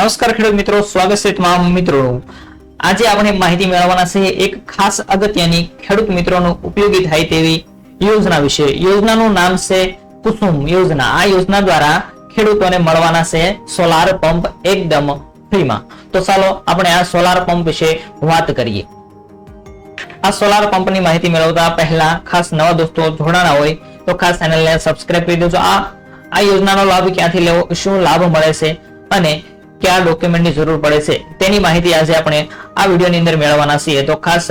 નમસ્કાર ખેડૂત મિત્રો, સ્વાગત છે તમામ મિત્રોનું। આજે આપણે માહિતી મેળવવાના છે એક ખાસ અગત્યની ખેડૂત મિત્રોનો ઉપયોગી થાય તેવી યોજના વિશે। યોજનાનું નામ છે કુસુમ યોજના। આ યોજના દ્વારા ખેડૂતોને મળવાના છે સોલાર પંપ એકદમ ફ્રીમાં। તો ચાલો આપણે આ સોલાર પંપ વિશે વાત કરીએ। આ સોલાર પંપની માહિતી મેળવતા પહેલા ખાસ નવા દોસ્તો જોડાણા હોય તો ખાસ ચેનલને સબસ્ક્રાઇબ કરી દેજો। આ યોજનાનો લાભ ક્યાંથી લેવો, શું લાભ મળે છે અને क्या डॉक्यूमेंट की जरूर पड़े छे तेनी माहिती आज आपणे आ विडियोनी अंदर मेळववाना छीए। तो खास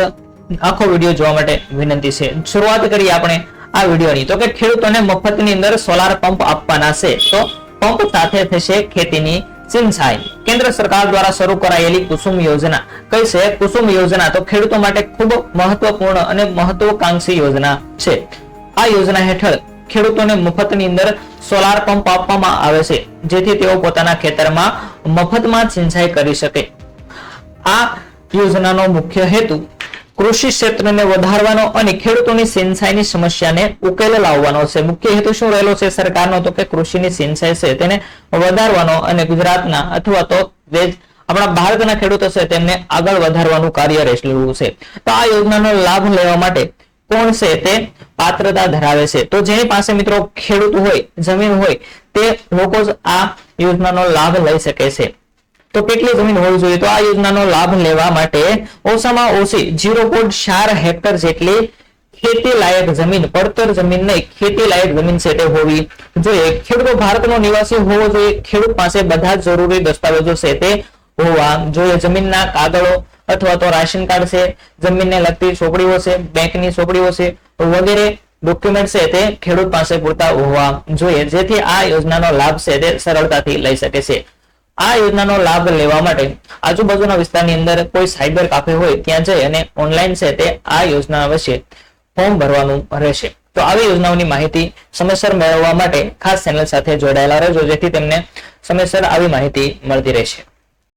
आखो विडियो जोवा माटे विनंती छे। शुरुआत करीए आपणे आ विडियोनी। तो के खेडूतोने मफतनी अंदर सोलार पंप आपवाना छे। तो पंप साथे थशे खेतीनी सिंचाई। केंद्र सरकार द्वारा शुरू करायेली कुसुम योजना कई छे? कुसुम योजना तो खेडूतो माटे खूब महत्वपूर्ण अने महत्वाकांक्षी योजना छे। आ योजना हेठळ ખેડૂતોને મફતની અંદર સોલાર પંપ આપવામાં આવે છે, જેથી તેઓ પોતાના ખેતરમાં મફતમાં સિંચાઈ કરી શકે। આ યોજનાનો મુખ્ય હેતુ કૃષિ ક્ષેત્રને વધારવાનો અને ખેડૂતોની સિંચાઈની સમસ્યાને ઉકેલ લાવવાનો છે। મુખ્ય હેતુ શું રહેલો છે સરકારનો? તો કે કૃષિની સિંચાઈ છે તેને વધારવાનો અને ગુજરાતના અથવા તો આપણા ભારતના ખેડૂતો છે તેમને આગળ વધારવાનું કાર્ય રહેલું છે। તો આ યોજનાનો લાભ લેવા માટે કોણ છે તે પાત્રતા ધરાવે છે? તો જેની પાસે મિત્રો ખેડૂત હોય, જમીન હોય તે લોકો જ આ યોજનાનો લાભ લઈ શકે છે। તો કેટલી જમીન હોવી જોઈએ? તો આ યોજનાનો લાભ લેવા માટે ઓછામાં ઓછી 0.4 હેક્ટર જેટલી ખેતી લાયક જમીન, પડતર જમીન નહીં, ખેતી લાયક જમીન છે તે હોવી જોઈએ। ખેડૂતો ભારતનો નિવાસી હોવો જોઈએ। ખેડૂત પાસે બધા જ જરૂરી દસ્તાવેજો છે તે હોવા જોઈએ। જમીનના કાગળો अथवा तो राशन कार्ड से जमीन ने लगती ચોપડીઓ છે, બેંકની ચોપડીઓ છે વગેરે ડોક્યુમેન્ટ છે તે ખેડૂત પાસે પૂરતા હોવા જોઈએ, જેથી આ યોજનાનો લાભ છે તે સરળતાથી લઈ શકે છે। આ યોજનાનો લાભ લેવા માટે આજુબાજુના વિસ્તારની અંદર કોઈ સાયબર કાફે હોય ત્યાં જઈ અને ઓનલાઈન છે તે આ યોજના વિશે ફોર્મ ભરવાનું રહેશે। તો આવી યોજનાઓની માહિતી સમયસર મેળવવા માટે ખાસ ચેનલ સાથે જોડાયેલા રહેજો, જેથી તમને સમયસર આવી માહિતી મળતી રહેશે।